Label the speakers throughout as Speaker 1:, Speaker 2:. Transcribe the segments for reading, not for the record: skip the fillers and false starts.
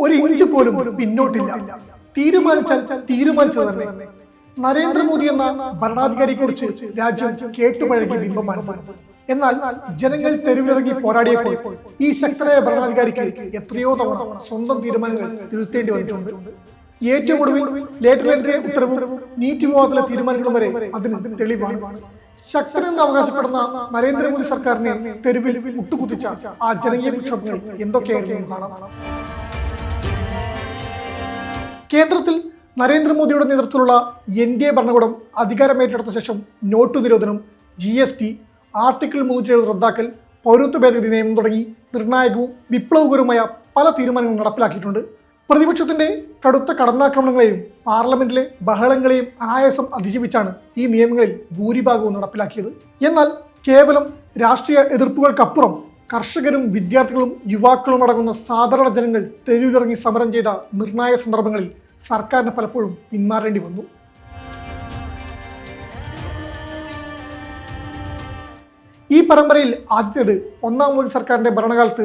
Speaker 1: ഒരു ഇഞ്ച് പോലും പിന്നോട്ടില്ല. തീരുമാനിച്ചാൽ തീരുമാനിച്ചത് തന്നെ. നരേന്ദ്രമോദി എന്ന ഭരണാധികാരിയെ കുറിച്ച് രാജ്യം കേട്ടുപഴകിയ ബിംബമാണ്. എന്നാൽ ജനങ്ങൾ തെരുവിലിറങ്ങി പോരാടിയപ്പോൾ ഈ ശക്തനായ ഭരണാധികാരിക്ക് എത്രയോ തവണ സ്വന്തം തീരുമാനങ്ങൾ തിരുത്തേണ്ടി വന്നിട്ടുണ്ട്. ഏറ്റവും ഒടുവിൽ ലേറ്റർ എൻട്രി ഉത്തരവും നീറ്റ് വിവാദത്തിലെ തീരുമാനങ്ങളും വരെ അതിന് തെളിവാണ്. ശക്തനെന്ന് അവകാശപ്പെടുന്ന നരേന്ദ്രമോദി സർക്കാരിനെ തെരുവിൽ മുട്ടുകുത്തിച്ച ആ ജനകീയ പ്രക്ഷോഭങ്ങൾ എന്തൊക്കെയായിരുന്നു കാണാം. കേന്ദ്രത്തിൽ നരേന്ദ്രമോദിയുടെ നേതൃത്വത്തിലുള്ള NDA ഭരണകൂടം അധികാരമേറ്റെടുത്ത ശേഷം നോട്ട് നിരോധനം, GST, ആർട്ടിക്കിൾ 370 റദ്ദാക്കൽ, പൗരത്വ ഭേദഗതി നിയമം തുടങ്ങി നിർണായകവും വിപ്ലവകരവുമായ പല തീരുമാനങ്ങളും നടപ്പിലാക്കിയിട്ടുണ്ട്. പ്രതിപക്ഷത്തിന്റെ കടുത്ത കടന്നാക്രമണങ്ങളെയും പാർലമെന്റിലെ ബഹളങ്ങളെയും അനായാസം അതിജീവിച്ചാണ് ഈ നിയമങ്ങളിൽ ഭൂരിഭാഗവും നടപ്പിലാക്കിയത്. എന്നാൽ കേവലം രാഷ്ട്രീയ എതിർപ്പുകൾക്കപ്പുറം കർഷകരും വിദ്യാർത്ഥികളും യുവാക്കളും അടങ്ങുന്ന സാധാരണ ജനങ്ങൾ തെരുവിലിറങ്ങി സമരം ചെയ്ത നിർണായക സന്ദർഭങ്ങളിൽ സർക്കാരിന് പലപ്പോഴും പിന്മാറേണ്ടി വന്നു. ഈ പരമ്പരയിൽ ആദ്യത്തേത് ഒന്നാം മോദി സർക്കാരിന്റെ ഭരണകാലത്ത്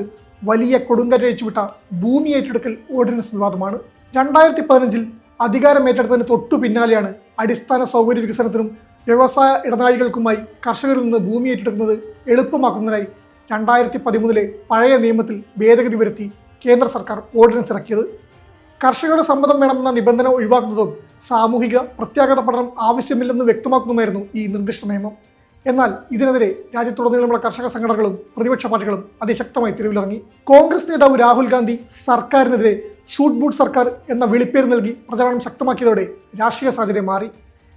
Speaker 1: വലിയ കൊടുങ്കാറ്റഴിച്ചുവിട്ട ഭൂമി ഏറ്റെടുക്കൽ ഓർഡിനൻസ് വിവാദമാണ്. 2015 അധികാരമേറ്റെടുത്തതിന് തൊട്ടു പിന്നാലെയാണ് അടിസ്ഥാന സൗകര്യ വികസനത്തിനും വ്യവസായ ഇടനാഴികൾക്കുമായി കർഷകരിൽ നിന്ന് ഭൂമി ഏറ്റെടുക്കുന്നത് എളുപ്പമാക്കുന്നതിനായി 2013 പഴയ നിയമത്തിൽ ഭേദഗതി വരുത്തി കേന്ദ്ര സർക്കാർ ഓർഡിനൻസ് ഇറക്കിയത്. കർഷകരുടെ സമ്മതം വേണമെന്ന നിബന്ധന ഒഴിവാക്കുന്നതും സാമൂഹിക പ്രത്യാഘാത പഠനം ആവശ്യമില്ലെന്ന് വ്യക്തമാക്കുന്നതുമായിരുന്നു ഈ നിർദ്ദിഷ്ട നിയമം. എന്നാൽ ഇതിനെതിരെ രാജ്യത്തുടനീളമുള്ള കർഷക സംഘടനകളും പ്രതിപക്ഷ പാർട്ടികളും അതിശക്തമായി തെരുവിലിറങ്ങി. കോൺഗ്രസ് നേതാവ് രാഹുൽ ഗാന്ധി സർക്കാരിനെതിരെ സൂട്ട് ബൂട്ട് സർക്കാർ എന്ന വിളിപ്പേര് നൽകി പ്രചാരണം ശക്തമാക്കിയതോടെ രാഷ്ട്രീയ സാഹചര്യം മാറി.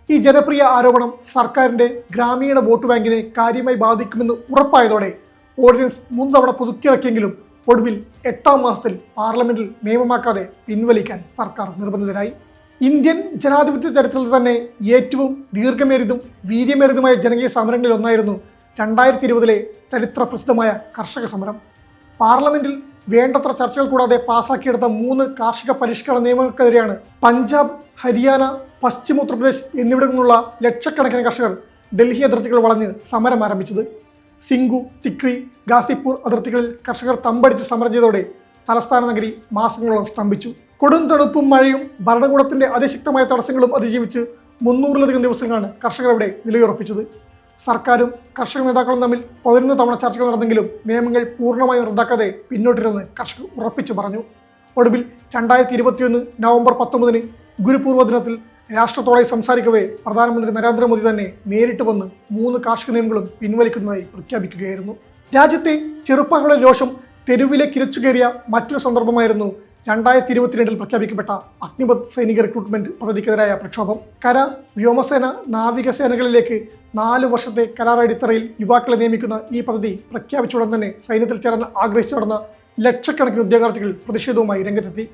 Speaker 1: ഈ ജനപ്രിയ ആരോപണം സർക്കാരിന്റെ ഗ്രാമീണ വോട്ട് ബാങ്കിനെ കാര്യമായി ബാധിക്കുമെന്ന് ഉറപ്പായതോടെ ഓർഡിനൻസ് 3 തവണ പുതുക്കിയിറക്കിയെങ്കിലും ഒടുവിൽ 8ാം മാസത്തിൽ പാർലമെന്റിൽ നിയമമാക്കാതെ പിൻവലിക്കാൻ സർക്കാർ നിർബന്ധിതരായി. ഇന്ത്യൻ ജനാധിപത്യ ചരിത്രത്തിൽ തന്നെ ഏറ്റവും ദീർഘമേറിയതും വീര്യമേറിയതുമായ ജനകീയ സമരങ്ങളിൽ ഒന്നായിരുന്നു 2020 ചരിത്ര പ്രസിദ്ധമായ കർഷക സമരം. പാർലമെന്റിൽ വേണ്ടത്ര ചർച്ചകൾ കൂടാതെ പാസാക്കിയെടുത്ത 3 കാർഷിക പരിഷ്കരണ നിയമങ്ങൾക്കെതിരെയാണ് പഞ്ചാബ്, ഹരിയാന, പശ്ചിമ ഉത്തർപ്രദേശ് എന്നിവിടങ്ങളിൽ നിന്നുള്ള ലക്ഷക്കണക്കിന് കർഷകർ ഡൽഹി അതിർത്തികൾ വളഞ്ഞ് സമരം ആരംഭിച്ചത്. സിംഗു, തിക്രി, ഗാസിപ്പൂർ അതിർത്തികളിൽ കർഷകർ തമ്പടിച്ച് സമരം ചെയ്തതോടെ തലസ്ഥാന നഗരി മാസങ്ങളോളം സ്തംഭിച്ചു. കൊടും തണുപ്പും മഴയും ഭരണകൂടത്തിന്റെ അതിശക്തമായ തടസ്സങ്ങളും അതിജീവിച്ച് 300-ലധികം ദിവസങ്ങളാണ് കർഷകർ അവിടെ നിലയുറപ്പിച്ചത്. സർക്കാരും കർഷക നേതാക്കളും തമ്മിൽ 11 തവണ ചർച്ചകൾ നടന്നെങ്കിലും നിയമങ്ങൾ പൂർണ്ണമായും റദ്ദാക്കാതെ പിന്നോട്ടിരുന്ന് കർഷകർ ഉറപ്പിച്ചു പറഞ്ഞു. ഒടുവിൽ 2021 നവംബർ 19 ഗുരുപൂർവ്വ ദിനത്തിൽ രാഷ്ട്രത്തോടെ സംസാരിക്കവേ പ്രധാനമന്ത്രി നരേന്ദ്രമോദി തന്നെ നേരിട്ട് വന്ന് 3 കാർഷിക നിയമങ്ങളും പിൻവലിക്കുന്നതായി പ്രഖ്യാപിക്കുകയായിരുന്നു. രാജ്യത്തെ ചെറുപ്പക്കാരുടെ രോഷം തെരുവിലേക്ക് ഇരച്ചുകയറിയ മറ്റൊരു സന്ദർഭമായിരുന്നു 2022 പ്രഖ്യാപിക്കപ്പെട്ട അഗ്നിപഥ് സൈനിക റിക്രൂട്ട്മെന്റ് പദ്ധതിക്കെതിരായ പ്രക്ഷോഭം. കര, വ്യോമസേന, നാവികസേനകളിലേക്ക് 4 വർഷത്തെ കരാർ അടിത്തറയിൽ യുവാക്കളെ നിയമിക്കുന്ന ഈ പദ്ധതി പ്രഖ്യാപിച്ച ഉടൻ തന്നെ സൈന്യത്തിൽ ചേരാൻ ആഗ്രഹിച്ചു നടന്ന ലക്ഷക്കണക്കിന് ഉദ്യോഗാർത്ഥികൾ പ്രതിഷേധവുമായി രംഗത്തെത്തി.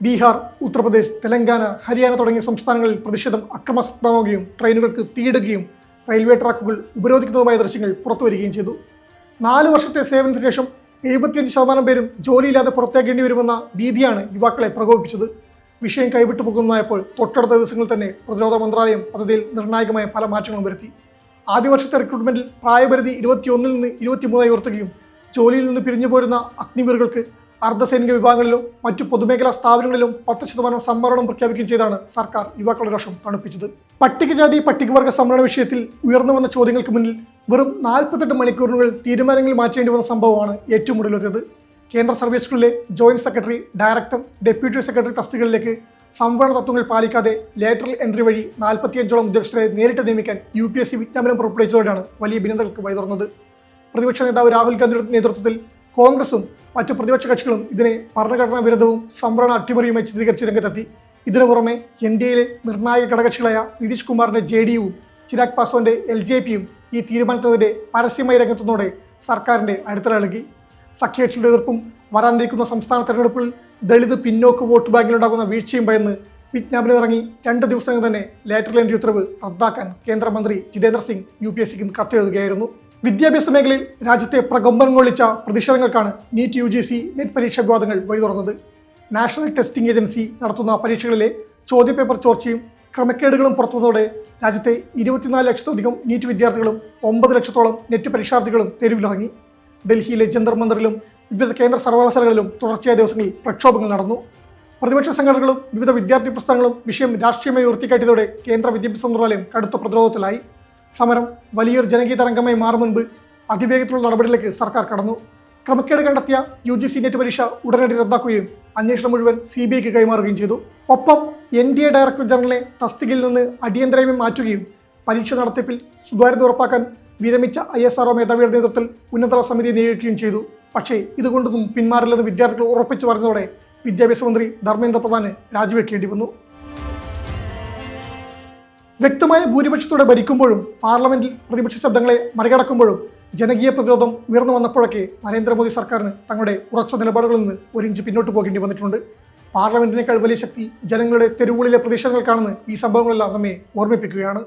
Speaker 1: ബീഹാർ, ഉത്തർപ്രദേശ്, തെലങ്കാന, ഹരിയാന തുടങ്ങിയ സംസ്ഥാനങ്ങളിൽ പ്രതിഷേധം അക്രമാസക്തമാവുകയും ട്രെയിനുകൾക്ക് തീയിടുകയും റെയിൽവേ ട്രാക്കുകൾ ഉപരോധിക്കുന്നതുമായ ദൃശ്യങ്ങൾ പുറത്തുവരികയും ചെയ്തു. 4 വർഷത്തെ സേവനത്തിന് ശേഷം 75% പേരും ജോലിയില്ലാതെ പുറത്തേക്കേണ്ടി വരുമെന്ന ഭീതിയാണ് യുവാക്കളെ പ്രകോപിപ്പിച്ചത്. വിഷയം കൈവിട്ടു പോകുന്നതായപ്പോൾ തൊട്ടടുത്ത ദിവസങ്ങളിൽ തന്നെ പ്രതിരോധ മന്ത്രാലയം പദ്ധതിയിൽ നിർണായകമായ പല മാറ്റങ്ങളും വരുത്തി. ആദ്യ വർഷത്തെ റിക്രൂട്ട്മെന്റിൽ പ്രായപരിധി 21 നിന്ന് 23 ഉയർത്തുകയും ജോലിയിൽ നിന്ന് പിരിഞ്ഞു പോരുന്ന അഗ്നിവീറുകൾക്ക് അർദ്ധസൈനിക വിഭാഗങ്ങളിലും മറ്റു പൊതുമേഖലാ സ്ഥാപനങ്ങളിലും 10% സംവരണം പ്രഖ്യാപിക്കുകയും ചെയ്താണ് സർക്കാർ യുവാക്കളുടെ രോഷം തണുപ്പിച്ചത്. പട്ടികജാതി പട്ടികവർഗ സംവരണ വിഷയത്തിൽ ഉയർന്നു വന്ന ചോദ്യങ്ങൾക്ക് മുന്നിൽ വെറും 48 മണിക്കൂറിനുള്ളിൽ തീരുമാനങ്ങൾ മാറ്റേണ്ടി വന്ന സംഭവമാണ് ഏറ്റവും ഒടുവിലത്തേത്. കേന്ദ്ര സർവീസുകളിലെ joint secretary, director, deputy secretary തസ്തികകളിലേക്ക് സംവരണ തത്വങ്ങൾ പാലിക്കാതെ ലേറ്ററൽ എൻട്രി വഴി 45ഓളം ഉദ്യോഗസ്ഥരെ നേരിട്ട് നിയമിക്കാൻ UPSC വിജ്ഞാപനം പുറപ്പെടുവിച്ചതോടെയാണ് വലിയ ഭിന്നതകൾക്ക് വഴി തുറന്നത്. പ്രതിപക്ഷ നേതാവ് രാഹുൽ ഗാന്ധിയുടെ നേതൃത്വത്തിൽ കോൺഗ്രസും മറ്റു പ്രതിപക്ഷ കക്ഷികളും ഇതിനെ ഭരണഘടനാ വിരുദ്ധവും സംവരണ അട്ടിമറിയുമായി ചിത്രീകരിച്ച് രംഗത്തെത്തി. ഇതിനു പുറമെ NDAയിലെ നിർണായക ഘടകകക്ഷികളായ നിതീഷ് കുമാറിന്റെ JDUവും ചിരാഗ് പാസ്വാന്റെ LJPയും ഈ തീരുമാനത്തിനെതിരെ പരസ്യമായി രംഗത്തുന്നതോടെ സർക്കാരിന്റെ അടിത്തറ സഖ്യകക്ഷിയുടെ എതിർപ്പും വരാനിരിക്കുന്ന സംസ്ഥാന തെരഞ്ഞെടുപ്പിൽ ദളിത് പിന്നോക്ക വോട്ട് ബാങ്കിലുണ്ടാകുന്ന വീഴ്ചയും ഭയന്ന് വിജ്ഞാപനം ഇറങ്ങി 2 ദിവസങ്ങൾ തന്നെ ലേറ്ററൽ എൻട്രി ഉത്തരവ് റദ്ദാക്കാൻ കേന്ദ്രമന്ത്രി ജിതേന്ദ്ര സിംഗ് UPSCക്ക് കത്തെഴുതുകയായിരുന്നു. വിദ്യാഭ്യാസ മേഖലയിൽ രാജ്യത്തെ പ്രകമ്പനം കൊള്ളിച്ച പ്രതിഷേധങ്ങൾക്കാണ് നീറ്റ് UGC നെറ്റ് പരീക്ഷാ വിവാദങ്ങൾ വഴി തുറന്നത്. നാഷണൽ ടെസ്റ്റിംഗ് ഏജൻസി നടത്തുന്ന പരീക്ഷകളിലെ ചോദ്യപേപ്പർ ചോർച്ചയും ക്രമക്കേടുകളും പുറത്തുവന്നതോടെ രാജ്യത്തെ 24 ലക്ഷത്തിലധികം നീറ്റ് വിദ്യാർത്ഥികളും 9 ലക്ഷത്തോളം നെറ്റ് പരീക്ഷാർത്ഥികളും തെരുവിലിറങ്ങി. ഡൽഹിയിലെ ജന്തർ മന്ദറിലും വിവിധ കേന്ദ്ര സർവകലാശാലകളിലും തുടർച്ചയായ ദിവസങ്ങളിൽ പ്രക്ഷോഭങ്ങൾ നടന്നു. പ്രതിപക്ഷ സംഘടനകളും വിവിധ വിദ്യാർത്ഥി പ്രസ്ഥാനങ്ങളും വിഷയം രാഷ്ട്രീയമായി ഉയർത്തിക്കാട്ടിയതോടെ കേന്ദ്ര വിദ്യാഭ്യാസ മന്ത്രാലയം കടുത്ത പ്രതിരോധത്തിലായി. സമരം വലിയൊരു ജനകീയ തരംഗമായി മാറും മുൻപ് അതിവേഗത്തിലുള്ള നടപടികളിലേക്ക് സർക്കാർ കടന്നു. ക്രമക്കേട് കണ്ടെത്തിയ UGC നെറ്റ് പരീക്ഷ ഉടനടി റദ്ദാക്കുകയും അന്വേഷണം മുഴുവൻ CBIക്ക് കൈമാറുകയും ചെയ്തു. ഒപ്പം NDA ഡയറക്ടർ ജനറലിനെ തസ്തികയിൽ നിന്ന് അടിയന്തരമായി മാറ്റുകയും പരീക്ഷ നടത്തിപ്പിൽ സുതാര്യത ഉറപ്പാക്കാൻ വിരമിച്ച ISRO മേധാവിയുടെ നേതൃത്വത്തിൽ ഉന്നതതല സമിതി നിയോഗിക്കുകയും ചെയ്തു. പക്ഷേ ഇതുകൊണ്ടൊന്നും പിന്മാറില്ലെന്ന് വിദ്യാർത്ഥികൾ ഉറപ്പിച്ചു പറഞ്ഞതോടെ വിദ്യാഭ്യാസ മന്ത്രി ധർമ്മേന്ദ്ര പ്രധാന് രാജിവെക്കേണ്ടി വന്നു. വ്യക്തമായ ഭൂരിപക്ഷത്തോടെ ഭരിക്കുമ്പോഴും പാർലമെന്റിൽ പ്രതിപക്ഷ ശബ്ദങ്ങളെ മറികടക്കുമ്പോഴും ജനകീയ പ്രതിരോധം ഉയർന്നു വന്നപ്പോഴൊക്കെ നരേന്ദ്രമോദി സർക്കാരിന് തങ്ങളുടെ ഉറച്ച നിലപാടുകളിൽ നിന്ന് ഒരു ഇഞ്ച് പിന്നോട്ട് പോകേണ്ടി വന്നിട്ടുണ്ട്. പാർലമെന്റിനേക്കാൾ വലിയ ശക്തി ജനങ്ങളുടെ തെരുവുകളിലെ പ്രതിഷേധങ്ങൾക്കാണെന്ന് ഈ സംഭവങ്ങളെല്ലാം നമ്മെ ഓർമ്മിപ്പിക്കുകയാണ്.